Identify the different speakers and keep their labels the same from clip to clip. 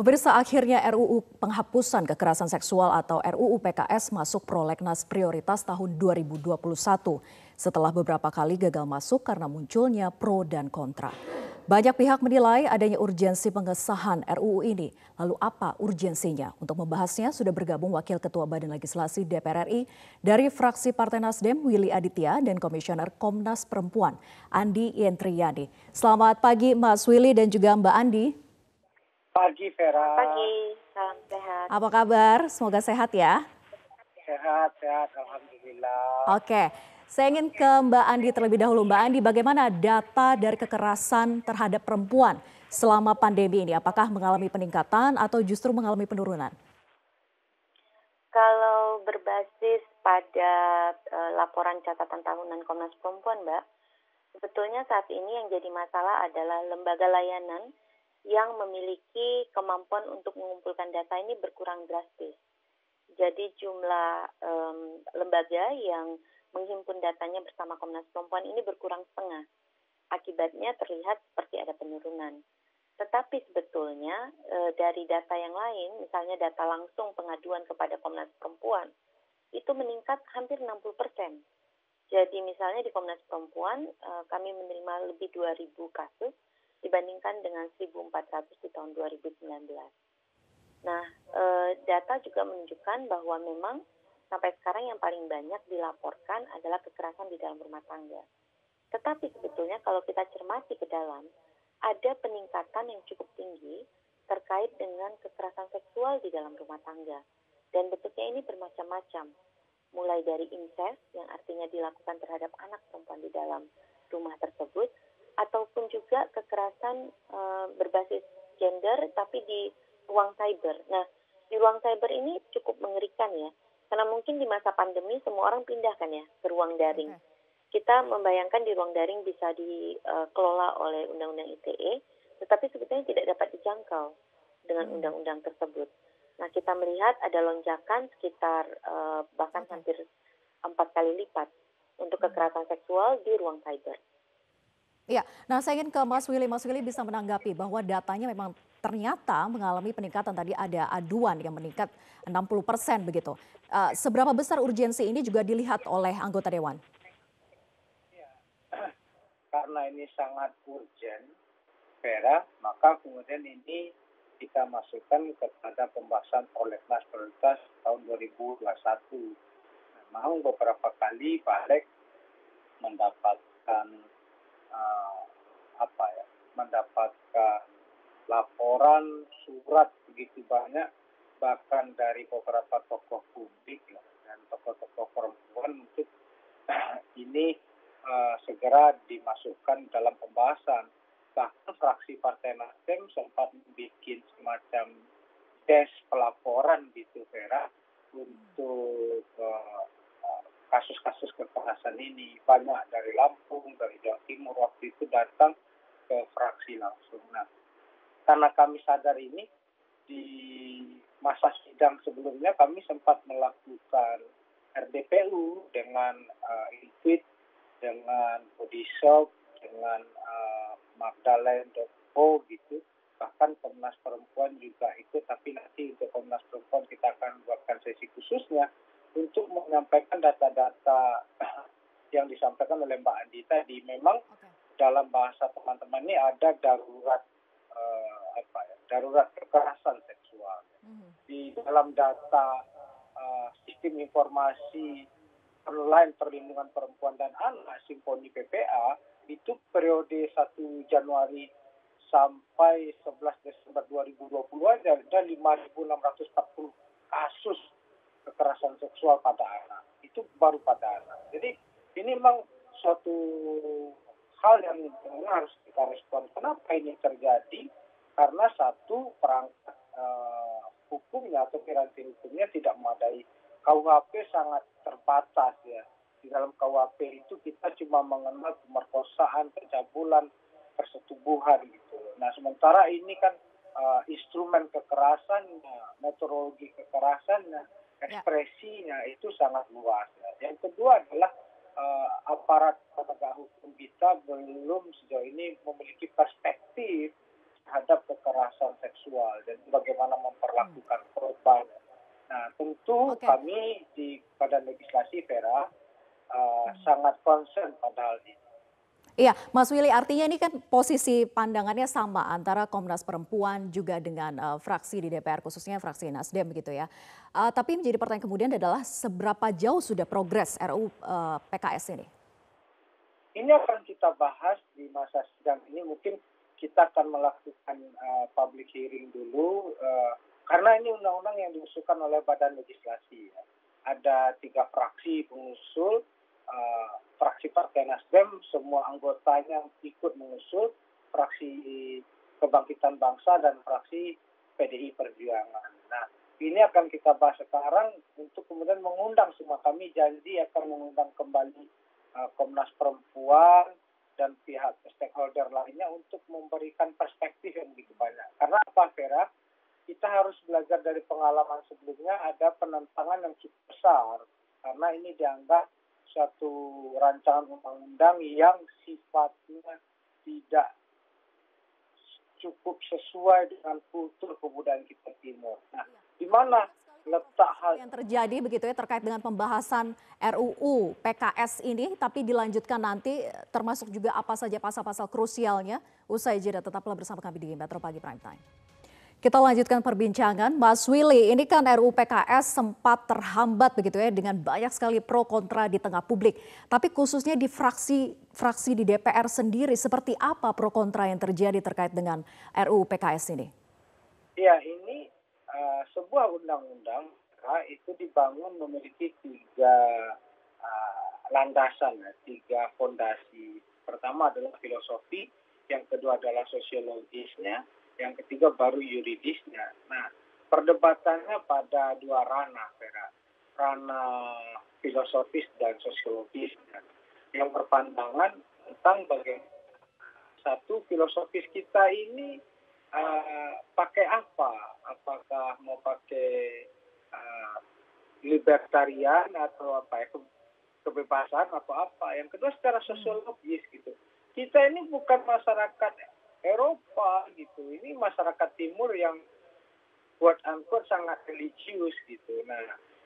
Speaker 1: Pemirsa, akhirnya RUU Penghapusan Kekerasan Seksual atau RUU PKS masuk prolegnas prioritas tahun 2021 setelah beberapa kali gagal masuk karena munculnya pro dan kontra. Banyak pihak menilai adanya urgensi pengesahan RUU ini. Lalu apa urgensinya? Untuk membahasnya sudah bergabung Wakil Ketua Badan Legislasi DPR RI dari fraksi Partai Nasdem Willy Aditya dan Komisioner Komnas Perempuan Andi Yentriani. Selamat pagi Mas Willy dan juga Mbak Andi.
Speaker 2: Pagi Vera.
Speaker 3: Pagi, salam sehat.
Speaker 1: Apa kabar? Semoga sehat ya.
Speaker 2: Sehat, alhamdulillah.
Speaker 1: Oke, saya ingin ke Mbak Andi terlebih dahulu. Mbak Andi, bagaimana data dari kekerasan terhadap perempuan selama pandemi ini? Apakah mengalami peningkatan atau justru mengalami penurunan?
Speaker 3: Kalau berbasis pada laporan catatan tahunan Komnas Perempuan, Mbak, sebetulnya saat ini yang jadi masalah adalah lembaga layanan yang memiliki kemampuan untuk mengumpulkan data ini berkurang drastis. Jadi jumlah lembaga yang menghimpun datanya bersama Komnas Perempuan ini berkurang setengah. Akibatnya terlihat seperti ada penurunan. Tetapi sebetulnya dari data yang lain, misalnya data langsung pengaduan kepada Komnas Perempuan, itu meningkat hampir 60%. Jadi misalnya di Komnas Perempuan kami menerima lebih 2.000 kasus, dibandingkan dengan 1.400 di tahun 2019. Nah, data juga menunjukkan bahwa memang sampai sekarang yang paling banyak dilaporkan adalah kekerasan di dalam rumah tangga. Tetapi sebetulnya kalau kita cermati ke dalam, ada peningkatan yang cukup tinggi terkait dengan kekerasan seksual di dalam rumah tangga. Dan bentuknya ini bermacam-macam. Mulai dari incest yang artinya dilakukan terhadap anak perempuan di dalam rumah tersebut, ataupun juga kekerasan berbasis gender tapi di ruang cyber. Nah, di ruang cyber ini cukup mengerikan ya, karena mungkin di masa pandemi semua orang pindah kan ya ke ruang daring. Kita membayangkan di ruang daring bisa dikelola oleh Undang-Undang ITE, tetapi sebetulnya tidak dapat dijangkau dengan undang-undang tersebut. Nah, kita melihat ada lonjakan sekitar bahkan hampir 4 kali lipat untuk kekerasan seksual di ruang cyber.
Speaker 1: Iya, nah saya ingin ke Mas Willy. Mas Willy bisa menanggapi bahwa datanya memang ternyata mengalami peningkatan. Tadi ada aduan yang meningkat 60% begitu. Seberapa besar urgensi ini juga dilihat oleh anggota Dewan?
Speaker 2: Ya, karena ini sangat urgent, Vera, maka kemudian ini kita masukkan kepada pembahasan prolegnas prioritas tahun 2021. Memang beberapa kali Balik mendapatkan mendapatkan laporan surat begitu banyak, bahkan dari beberapa tokoh publik dan tokoh-tokoh perempuan untuk ini segera dimasukkan dalam pembahasan. Bahkan fraksi Partai Nasdem sempat membuat semacam desk pelaporan gitu Vera untuk kasus-kasus kekerasan ini. Banyak dari Lampung, dari Jawa Timur waktu itu datang ke fraksi langsung. Nah, karena kami sadar ini, di masa sidang sebelumnya kami sempat melakukan RDPU dengan Intuit, dengan Bodyshop, dengan Magdalene.co gitu. Bahkan Komnas Perempuan juga ikut, tapi nanti untuk Komnas Perempuan kita akan buatkan sesi khususnya untuk menyampaikan data-data yang disampaikan oleh Mbak Andi tadi. Memang dalam bahasa teman-teman ini ada darurat darurat kekerasan seksual. Di dalam data sistem informasi online perlindungan perempuan dan anak Simponi PPA itu periode 1 Januari sampai 11 Desember 2020 ada 5.640 kasus kekerasan seksual pada anak. Itu baru pada anak. Jadi ini memang suatu hal yang harus kita respon. Kenapa ini terjadi? Karena satu, perangkat hukumnya atau piranti hukumnya tidak memadai. KUHP sangat terbatas ya. Di dalam KUHP itu kita cuma mengenal pemerkosaan, pencabulan, persetubuhan gitu. Nah, sementara ini kan instrumen kekerasannya, metodologi kekerasannya, ekspresinya itu sangat luas. Ya. Yang kedua adalah aparat penegak hukum kita belum sejauh ini memiliki perspektif terhadap kekerasan seksual dan bagaimana memperlakukan korban. Nah, tentu
Speaker 1: Oke.
Speaker 2: kami di Badan Legislasi Vera sangat concern pada hal ini.
Speaker 1: Iya, Mas Willy, artinya ini kan posisi pandangannya sama antara Komnas Perempuan juga dengan fraksi di DPR, khususnya fraksi Nasdem begitu ya. Tapi menjadi pertanyaan kemudian adalah seberapa jauh sudah progres RUU PKS ini?
Speaker 2: Ini akan kita bahas di masa sidang ini. Mungkin kita akan melakukan public hearing dulu, karena ini undang-undang yang diusulkan oleh Badan Legislasi. Ya. Ada 3 fraksi pengusul, fraksi Partai Nasdem, semua anggotanya ikut mengusul, fraksi Kebangkitan Bangsa dan fraksi PDI Perjuangan. Nah, ini akan kita bahas sekarang untuk kemudian mengundang semua. Kami janji akan mengundang kembali Komnas Perempuan dan pihak stakeholder lainnya untuk memberikan perspektif yang begitu banyak. Karena apa, Vera? Kita harus belajar dari pengalaman sebelumnya, ada penentangan yang cukup besar. Karena ini dianggap suatu rancangan undang-undang yang sifatnya tidak cukup sesuai dengan kultur kebudayaan kita timur. Nah, di mana letak hal
Speaker 1: yang terjadi begitu ya terkait dengan pembahasan RUU PKS ini, tapi dilanjutkan nanti termasuk juga apa saja pasal-pasal krusialnya. Usai jeda, tetaplah bersama kami di Metro Pagi Prime Time. Kita lanjutkan perbincangan, Mas Willy. Ini kan RUU PKS sempat terhambat begitu ya dengan banyak sekali pro kontra di tengah publik. Tapi khususnya di fraksi di DPR sendiri, seperti apa pro kontra yang terjadi terkait dengan RUU PKS ini?
Speaker 2: Ya, ini sebuah undang-undang itu dibangun memiliki 3 landasan, 3 fondasi. Pertama adalah filosofi, yang kedua adalah sosiologisnya, yang ketiga baru yuridisnya. Nah, perdebatannya pada 2 ranah, Vera. Ranah filosofis dan sosiologis. Yang berpandangan tentang bagaimana satu filosofis kita ini pakai apa? Apakah mau pakai libertarian atau apa ya, kebebasan atau apa? Yang kedua secara sosiologis gitu. Kita ini bukan masyarakat Eropa gitu. Ini masyarakat timur yang quote unquote sangat religius gitu. Nah,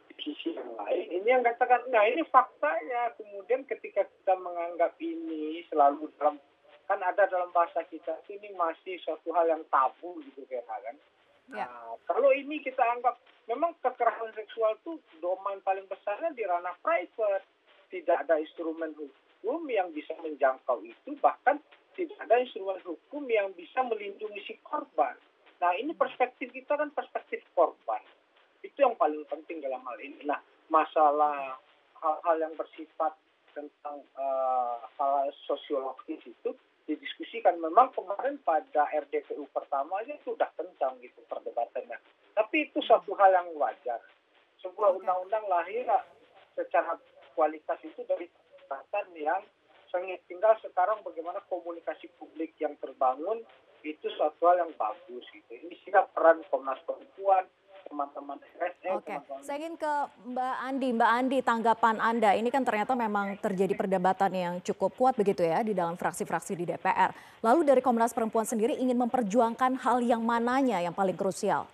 Speaker 2: di sisi yang lain ini yang katakan, nah ini faktanya. Kemudian ketika kita menganggap ini selalu dalam, kan ada dalam bahasa kita ini masih suatu hal yang tabu gitu kan. Nah, kalau ini kita anggap memang kekerasan seksual itu domain paling besarnya di ranah private. Tidak ada instrumen hukum yang bisa menjangkau itu, bahkan tidak ada instrumen hukum yang bisa melindungi si korban. Nah, ini perspektif kita kan perspektif korban. Itu yang paling penting dalam hal ini. Nah, masalah hal-hal yang bersifat tentang hal sosiologis itu didiskusikan. Memang kemarin pada RDPU pertama aja sudah kencang gitu perdebatannya. Tapi itu suatu hal yang wajar. Sebuah undang-undang lahir secara kualitas itu dari kesempatan yang sengit. Tinggal sekarang bagaimana komunikasi publik yang terbangun itu suatu hal yang bagus gitu. Ini sih peran Komnas Perempuan, teman-teman RSM.
Speaker 1: Oke, saya ingin ke Mbak Andi. Mbak Andi, tanggapan Anda, ini kan ternyata memang terjadi perdebatan yang cukup kuat begitu ya di dalam fraksi-fraksi di DPR. Lalu dari Komnas Perempuan sendiri ingin memperjuangkan hal yang mananya yang paling krusial?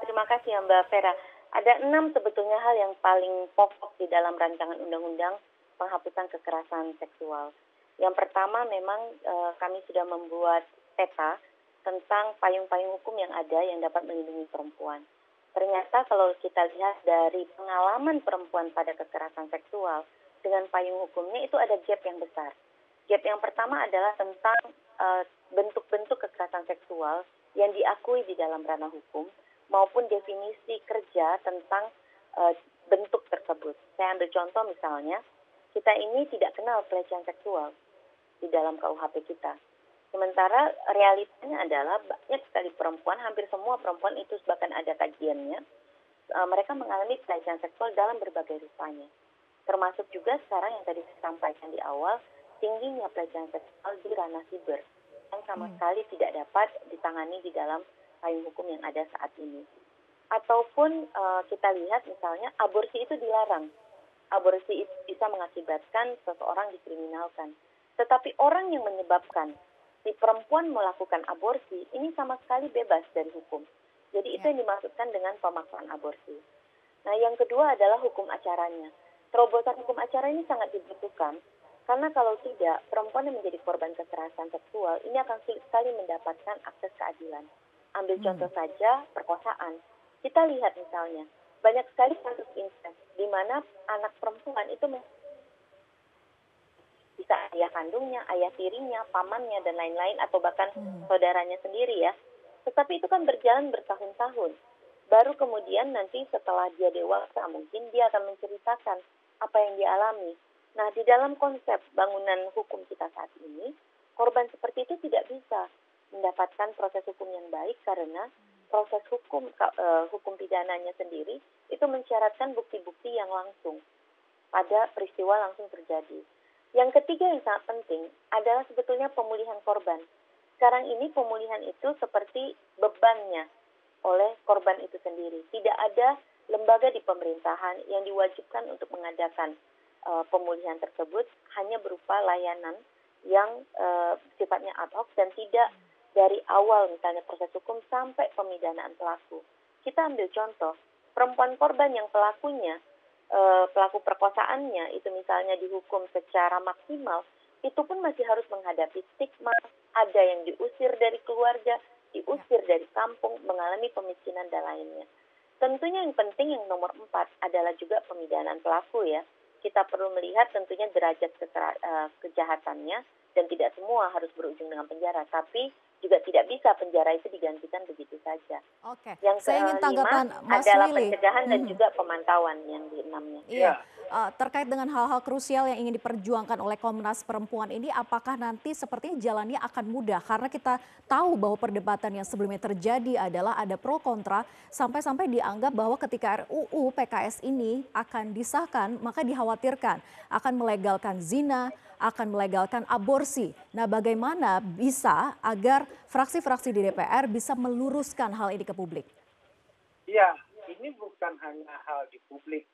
Speaker 3: Terima kasih ya Mbak Vera. Ada 6 sebetulnya hal yang paling pokok di dalam rancangan undang-undang penghapusan kekerasan seksual. Yang pertama memang kami sudah membuat peta tentang payung-payung hukum yang ada yang dapat melindungi perempuan. Ternyata kalau kita lihat dari pengalaman perempuan pada kekerasan seksual dengan payung hukumnya itu ada gap yang besar. Gap yang pertama adalah tentang bentuk-bentuk kekerasan seksual yang diakui di dalam ranah hukum maupun definisi kerja tentang bentuk tersebut. Saya ambil contoh misalnya, kita ini tidak kenal pelecehan seksual di dalam KUHP kita. Sementara realitanya adalah banyak sekali perempuan, hampir semua perempuan itu bahkan ada kajiannya, mereka mengalami pelecehan seksual dalam berbagai rupanya. Termasuk juga sekarang yang tadi saya sampaikan di awal, tingginya pelecehan seksual di ranah siber yang sama sekali tidak dapat ditangani di dalam payung hukum yang ada saat ini. Ataupun kita lihat misalnya aborsi itu dilarang. Aborsi itu bisa mengakibatkan seseorang dikriminalkan. Tetapi orang yang menyebabkan si perempuan melakukan aborsi, ini sama sekali bebas dari hukum. Jadi itu yang dimaksudkan dengan pemaksaan aborsi. Nah, yang kedua adalah hukum acaranya. Terobosan hukum acara ini sangat dibutuhkan, karena kalau tidak, perempuan yang menjadi korban kekerasan seksual ini akan sulit sekali mendapatkan akses keadilan. Ambil contoh saja perkosaan. Kita lihat misalnya, banyak sekali kasus insest di mana anak perempuan itu bisa ayah kandungnya, ayah tirinya, pamannya, dan lain-lain, atau bahkan saudaranya sendiri ya. Tetapi itu kan berjalan bertahun-tahun. Baru kemudian nanti setelah dia dewasa, mungkin dia akan menceritakan apa yang dia alami. Nah, di dalam konsep bangunan hukum kita saat ini, korban seperti itu tidak bisa mendapatkan proses hukum yang baik karena proses hukum pidananya sendiri itu mensyaratkan bukti-bukti yang langsung pada peristiwa langsung terjadi. Yang ketiga yang sangat penting adalah sebetulnya pemulihan korban. Sekarang ini pemulihan itu seperti bebannya oleh korban itu sendiri. Tidak ada lembaga di pemerintahan yang diwajibkan untuk mengadakan pemulihan tersebut, hanya berupa layanan yang sifatnya ad hoc dan tidak dari awal misalnya proses hukum sampai pemidanaan pelaku. Kita ambil contoh, perempuan korban yang pelaku perkosaannya itu misalnya dihukum secara maksimal, itu pun masih harus menghadapi stigma, ada yang diusir dari keluarga, diusir dari kampung, mengalami kemiskinan dan lainnya. Tentunya yang penting yang nomor 4 adalah juga pemidanaan pelaku ya. Kita perlu melihat tentunya derajat kejahatannya dan tidak semua harus berujung dengan penjara, tapi juga tidak bisa penjara itu digantikan begitu saja.
Speaker 1: Oke,
Speaker 3: Yang
Speaker 1: saya ingin tanggapan Mas
Speaker 3: adalah
Speaker 1: Willy.
Speaker 3: pencegahan dan juga pemantauan yang di-6-nya.
Speaker 1: Iya, terkait dengan hal-hal krusial yang ingin diperjuangkan oleh Komnas Perempuan ini, apakah nanti sepertinya jalannya akan mudah? Karena kita tahu bahwa perdebatan yang sebelumnya terjadi adalah ada pro kontra, sampai-sampai dianggap bahwa ketika RUU PKS ini akan disahkan, maka dikhawatirkan akan melegalkan zina, akan melegalkan aborsi. Nah, bagaimana bisa agar fraksi-fraksi di DPR bisa meluruskan hal ini ke publik?
Speaker 2: Iya, ini bukan hanya hal di publik.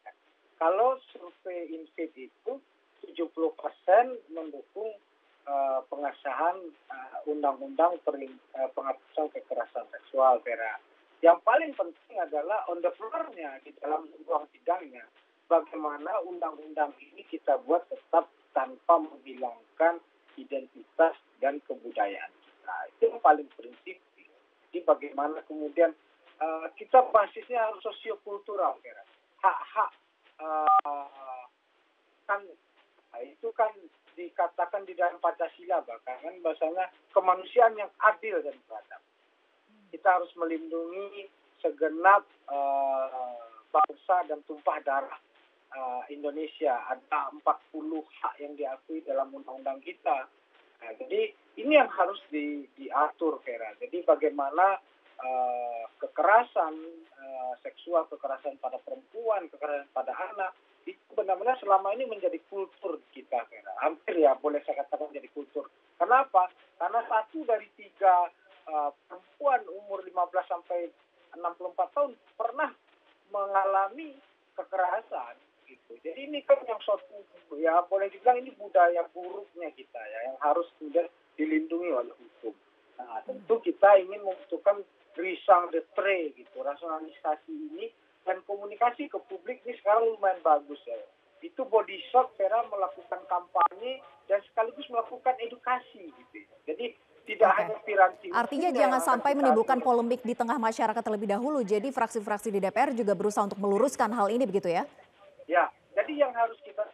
Speaker 2: Kalau survei INSID itu 70% mendukung pengesahan undang-undang penghapusan kekerasan seksual, Vera. Yang paling penting adalah on the floor-nya, di dalam ruang sidangnya. Bagaimana undang-undang ini kita buat tetap tanpa menghilangkan identitas dan kebudayaan kita. Itu yang paling prinsip. Jadi bagaimana kemudian kita basisnya harus sosiokultural, Vera. Hak-hak kan itu kan dikatakan di dalam Pancasila, bahkan kan bahasanya kemanusiaan yang adil dan beradab. Kita harus melindungi segenap bangsa dan tumpah darah Indonesia. Ada 40 hak yang diakui dalam undang-undang kita. Nah, jadi ini yang harus diatur, Vera. Jadi bagaimana kekerasan seksual, kekerasan pada perempuan, kekerasan pada anak, itu benar-benar selama ini menjadi kultur kita, Vera. Hampir ya boleh saya katakan menjadi kultur. Kenapa? Karena 1 dari 3 perempuan umur 15 sampai 64 tahun pernah mengalami kekerasan. Gitu. Jadi ini kan yang suatu, ya boleh dibilang ini budaya buruknya kita ya, yang harus kemudian dilindungi oleh hukum. Nah, tentu kita ingin membutuhkan risang de tre gitu, rasionalisasi ini, dan komunikasi ke publik ini sekarang lumayan bagus ya. Itu Body Shop, Vera, melakukan kampanye dan sekaligus melakukan edukasi gitu. Jadi tidak hanya piranti.
Speaker 1: Artinya jangan sampai menimbulkan polemik di tengah masyarakat terlebih dahulu. Jadi fraksi-fraksi di DPR juga berusaha untuk meluruskan hal ini begitu ya?
Speaker 2: Ya, jadi yang harus kita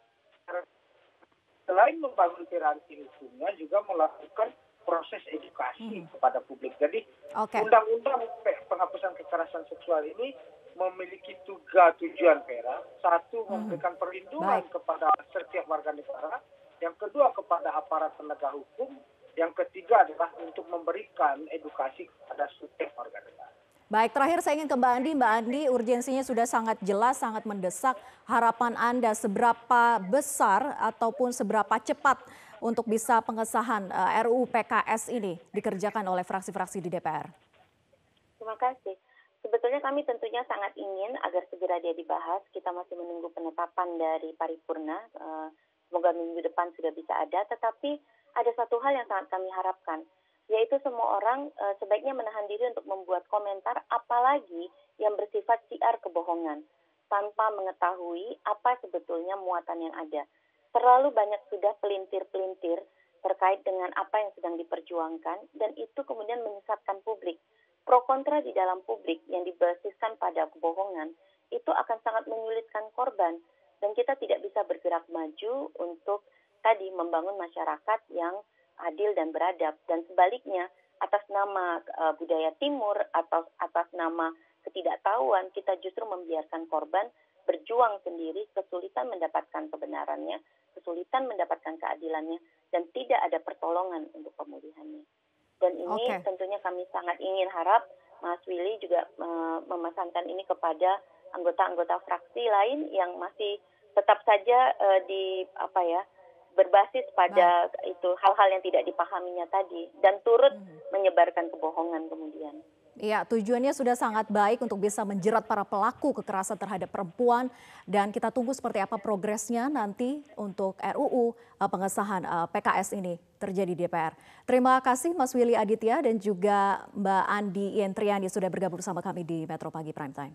Speaker 2: selain membangun piranti hukumnya juga melakukan proses edukasi kepada publik. Jadi undang-undang penghapusan kekerasan seksual ini memiliki 3 tujuan, Vera. 1, memberikan perlindungan kepada setiap warga negara. Yang kedua, kepada aparat penegak hukum. Yang ketiga adalah untuk memberikan edukasi kepada setiap warga negara.
Speaker 1: Baik, terakhir saya ingin ke Mbak Andi. Mbak Andi, urgensinya sudah sangat jelas, sangat mendesak. Harapan Anda seberapa besar ataupun seberapa cepat untuk bisa pengesahan RUU PKS ini dikerjakan oleh fraksi-fraksi di DPR?
Speaker 3: Terima kasih. Sebetulnya kami tentunya sangat ingin agar segera dia dibahas. Kita masih menunggu penetapan dari paripurna. Semoga minggu depan sudah bisa ada. Tetapi ada satu hal yang sangat kami harapkan. yaitu semua orang sebaiknya menahan diri untuk membuat komentar apalagi yang bersifat siar kebohongan tanpa mengetahui apa sebetulnya muatan yang ada. Terlalu banyak sudah pelintir-pelintir terkait dengan apa yang sedang diperjuangkan dan itu kemudian menyesatkan publik. Pro kontra di dalam publik yang dibasiskan pada kebohongan itu akan sangat menyulitkan korban dan kita tidak bisa bergerak maju untuk tadi membangun masyarakat yang adil dan beradab, dan sebaliknya atas nama budaya timur atau atas nama ketidaktahuan kita justru membiarkan korban berjuang sendiri, kesulitan mendapatkan kebenarannya, kesulitan mendapatkan keadilannya, dan tidak ada pertolongan untuk pemulihannya. Dan ini tentunya kami sangat ingin harap Mas Willy juga memesankan ini kepada anggota-anggota fraksi lain yang masih tetap saja berbasis pada itu hal-hal yang tidak dipahaminya tadi dan turut menyebarkan kebohongan kemudian.
Speaker 1: Iya, tujuannya sudah sangat baik untuk bisa menjerat para pelaku kekerasan terhadap perempuan dan kita tunggu seperti apa progresnya nanti untuk RUU pengesahan PKS ini terjadi di DPR. Terima kasih Mas Willy Aditya dan juga Mbak Andi Yentriani sudah bergabung bersama kami di Metro Pagi Prime Time.